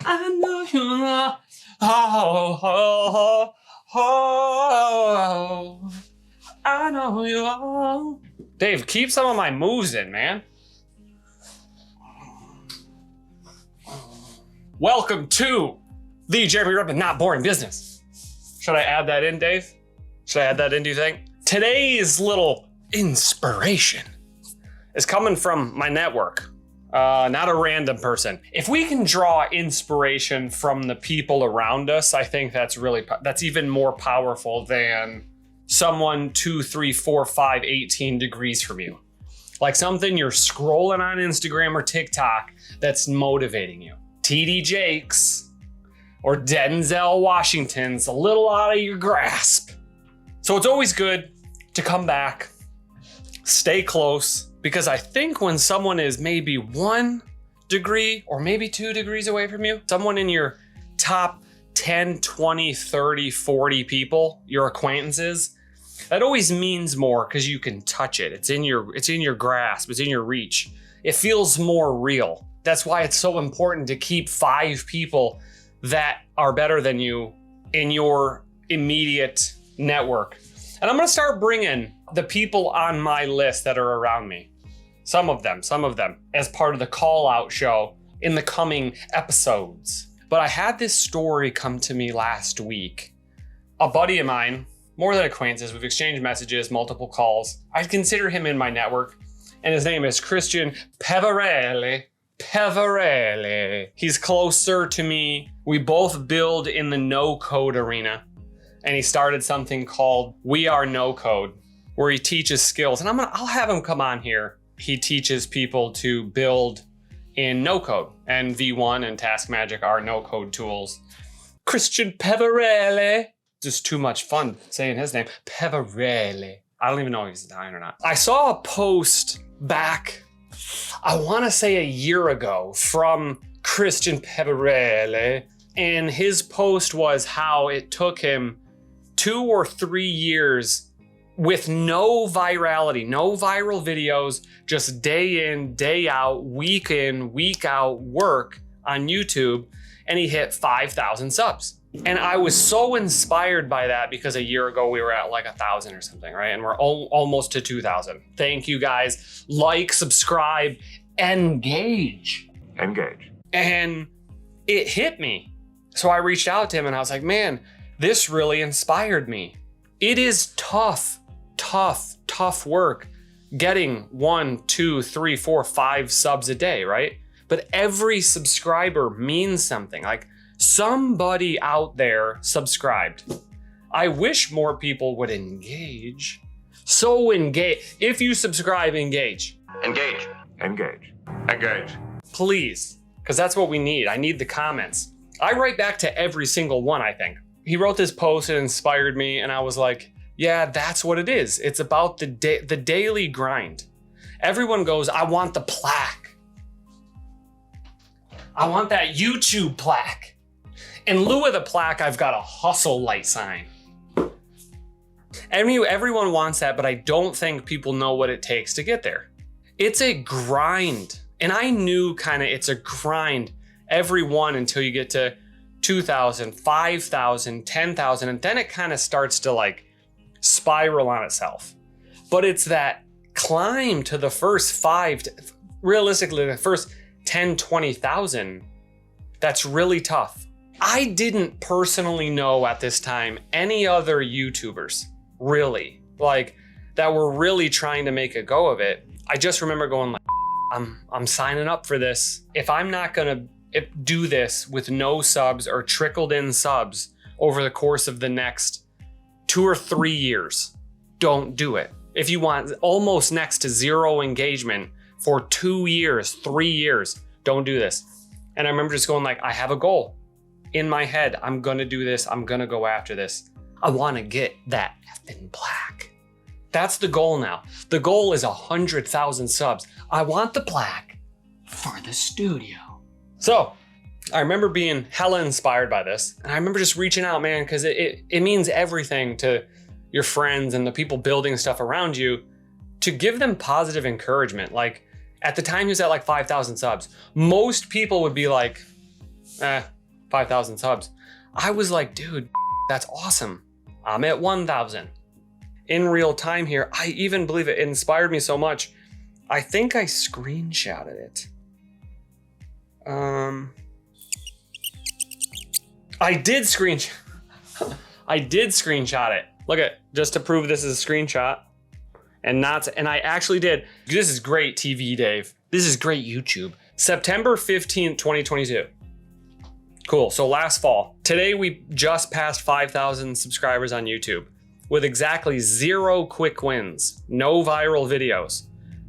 I know you are. Oh, oh, oh, oh, I know you are. Dave, keep some of my moves in, man. Welcome to the Jeremy Rubin Not Boring Business. Should I add that in, Dave? Should I add that in, do you think? Today's little inspiration is coming from my network, not a random person. If we can draw inspiration from the people around us, I think that's even more powerful than someone 2, 3, 4, 5, 18 degrees from you. Like something you're scrolling on Instagram or TikTok that's motivating you. TD Jakes or Denzel Washington's a little out of your grasp. So it's always good to come back, stay close, because I think when someone is maybe 1 degree or maybe 2 degrees away from you, someone in your top 10, 20, 30, 40 people, your acquaintances, that always means more because you can touch it. It's in your grasp, it's in your reach. It feels more real. That's why it's so important to keep 5 people that are better than you in your immediate network. And I'm gonna start bringing the people on my list that are around me. Some of them, as part of the call out show in the coming episodes. But I had this story come to me last week. A buddy of mine, more than acquaintances, we've exchanged messages, multiple calls. I'd consider him in my network, and his name is Christian Peverelli. He's closer to me. We both build in the no code arena. And he started something called We Are No Code, where he teaches skills. And I'll have him come on here. He teaches people to build in no code. And V1 and TaskMagic are no code tools. Christian Peverelli. Just too much fun saying his name. Peverelli. I don't even know if he's Italian or not. I saw a post back, I want to say a year ago, from Christian Peverelli. And his post was how it took him 2 or 3 years with no virality, no viral videos, just day in, day out, week in, week out work on YouTube. And he hit 5,000 subs. And I was so inspired by that because a year ago we were at like 1,000 or something, right? And we're almost to 2,000. Thank you guys. Like, subscribe, engage. And it hit me. So I reached out to him and I was like, man, this really inspired me. It is tough work getting 1, 2, 3, 4, 5 subs a day, right? But every subscriber means something. Like, somebody out there subscribed. I wish more people would engage. So engage. If you subscribe, engage. Engage. Please, because that's what we need. I need the comments. I write back to every single one, I think. He wrote this post, it inspired me, and I was like, yeah, that's what it is. It's about the daily grind. Everyone goes, I want the plaque. I want that YouTube plaque. In lieu of the plaque, I've got a hustle light sign. Everyone wants that, but I don't think people know what it takes to get there. It's a grind. And I knew it's a grind every one until you get to 2,000, 5,000, 10,000, and then it kind of starts to like spiral on itself. But it's that climb to the first realistically, the first 10, 20,000, that's really tough. I didn't personally know at this time any other YouTubers, really, like that were really trying to make a go of it. I just remember going like, I'm signing up for this. If I'm not gonna do this with no subs or trickled in subs over the course of the next 2 or 3 years, don't do it. If you want almost next to zero engagement for 2 years, 3 years, don't do this. And I remember just going like, I have a goal in my head. I'm gonna do this. I'm gonna go after this. I wanna get that effing plaque. That's the goal now. The goal is 100,000 subs. I want the plaque for the studio. So I remember being hella inspired by this. And I remember just reaching out, man, because it means everything to your friends and the people building stuff around you, to give them positive encouragement. Like at the time he was at like 5,000 subs, most people would be like, 5,000 subs. I was like, dude, that's awesome. I'm at 1,000. In real time here, I even believe it inspired me so much. I think I screenshotted it. I did screenshot it. Look at, just to prove this is a screenshot. And I actually did. This is great TV, Dave. This is great YouTube. September 15th, 2022. Cool, so last fall. Today we just passed 5,000 subscribers on YouTube with exactly 0 quick wins, no viral videos.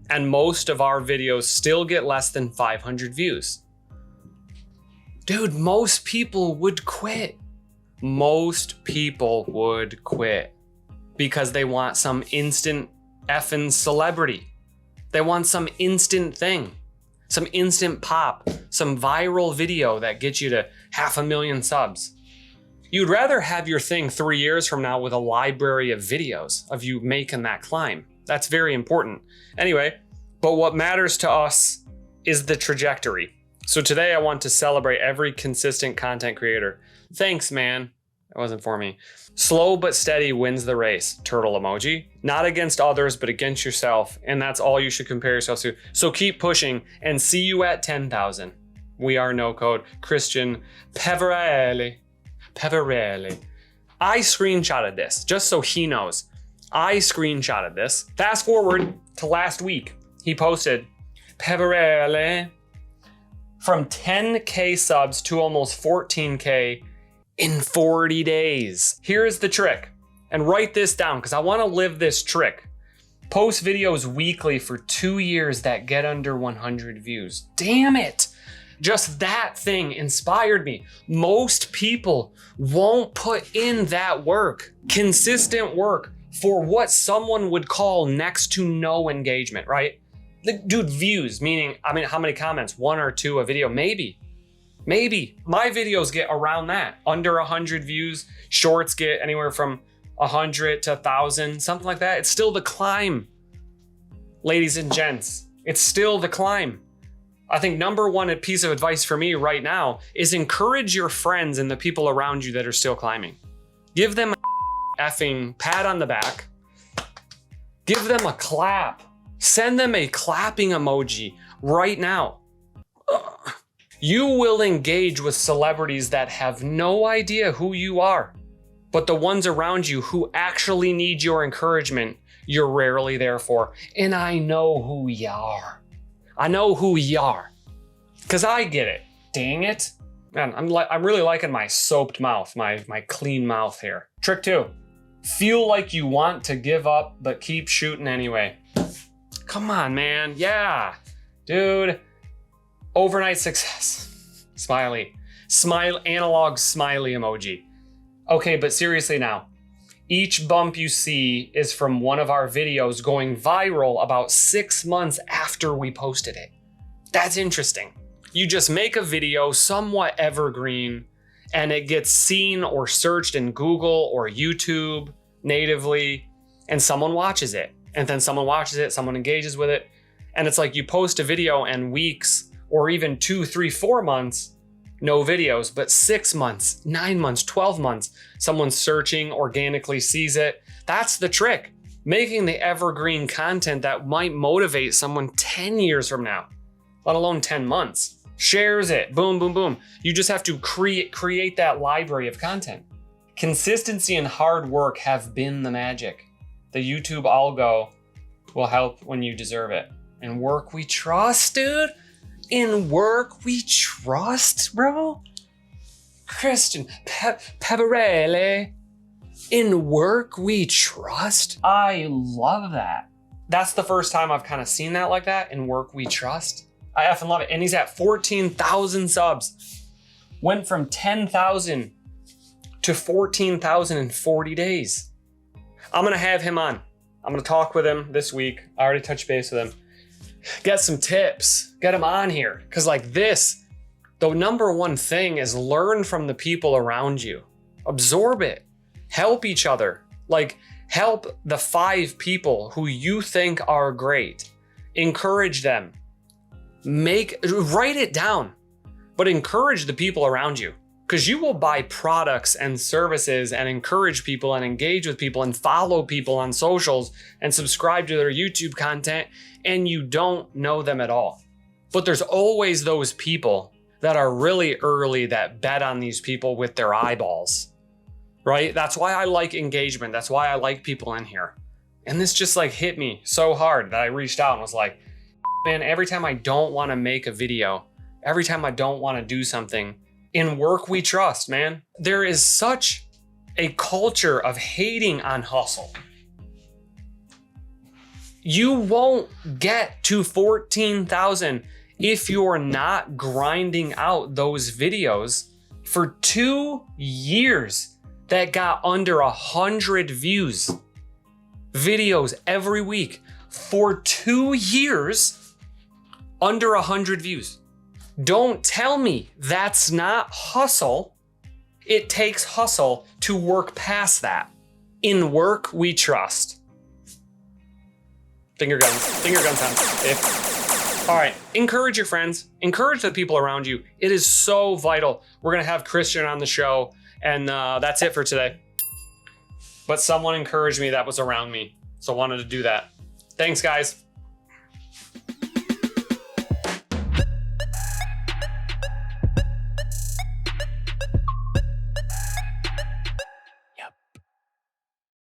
And most of our videos still get less than 500 views. Dude, most people would quit. Most people would quit because they want some instant effing celebrity. They want some instant thing, some instant pop, some viral video that gets you to 500,000 subs. You'd rather have your thing 3 years from now with a library of videos of you making that climb. That's very important. Anyway, but what matters to us is the trajectory. So today I want to celebrate every consistent content creator. Thanks, man. That wasn't for me. Slow but steady wins the race. Turtle emoji. Not against others, but against yourself. And that's all you should compare yourself to. So keep pushing and see you at 10,000. We are no code. Christian Peverelli. I screenshotted this just so he knows. I screenshotted this. Fast forward to last week. He posted Peverelli from 10K subs to almost 14K in 40 days. Here's the trick, and write this down because I want to live this trick. Post videos weekly for 2 years that get under 100 views. Damn it. Just that thing inspired me. Most people won't put in that work, consistent work for what someone would call next to no engagement, right? Dude, views, meaning, how many comments? 1 or 2 a video? Maybe. My videos get around that, under 100 views. Shorts get anywhere from 100 to 1,000, something like that. It's still the climb, ladies and gents. It's still the climb. I think number one piece of advice for me right now is encourage your friends and the people around you that are still climbing. Give them a effing pat on the back. Give them a clap. Send them a clapping emoji right now. You will engage with celebrities that have no idea who you are, but the ones around you who actually need your encouragement, you're rarely there for. And I know who you are. I know who you are, because I get it. Dang it. Man, I'm really liking my soaped mouth, my clean mouth here. Trick 2, feel like you want to give up, but keep shooting anyway. Come on, man. Yeah, dude. Overnight success. Smiley. Analog smiley emoji. Okay, but seriously now. Each bump you see is from one of our videos going viral about 6 months after we posted it. That's interesting. You just make a video somewhat evergreen and it gets seen or searched in Google or YouTube natively and someone watches it. And then someone watches it, someone engages with it. And it's like you post a video and weeks or even 2, 3, 4 months, no videos, but 6 months, 9 months, 12 months, someone searching organically sees it. That's the trick. Making the evergreen content that might motivate someone 10 years from now, let alone 10 months. Shares it, boom, boom, boom. You just have to create that library of content. Consistency and hard work have been the magic. The YouTube algo will help when you deserve it. In work we trust, dude. In work we trust, bro. Christian Peverelli. In work we trust. I love that. That's the first time I've kind of seen that like that. In work we trust. I effing love it. And he's at 14,000 subs. Went from 10,000 to 14,000 in 40 days. I'm gonna have him on. I'm gonna talk with him this week. I already touched base with him. Get some tips, get him on here. Cause like this, the number one thing is learn from the people around you. Absorb it, help each other. Like help the 5 people who you think are great. Encourage them. Write it down. but encourage the people around you, because you will buy products and services and encourage people and engage with people and follow people on socials and subscribe to their YouTube content, and you don't know them at all. But there's always those people that are really early that bet on these people with their eyeballs, right? That's why I like engagement. That's why I like people in here. And this just like hit me so hard that I reached out and was like, man, every time I don't want to make a video, every time I don't want to do something, in Work We Trust, man, there is such a culture of hating on hustle. You won't get to 14,000 if you're not grinding out those videos for 2 years that got under 100 views. Videos every week for 2 years, under 100 views. Don't tell me that's not hustle. It takes hustle to work past that. In Work We Trust. Finger guns time. All right, encourage your friends, encourage the people around you. It is so vital. We're gonna have Christian on the show, and that's it for today. But someone encouraged me that was around me, so I wanted to do that. Thanks, guys.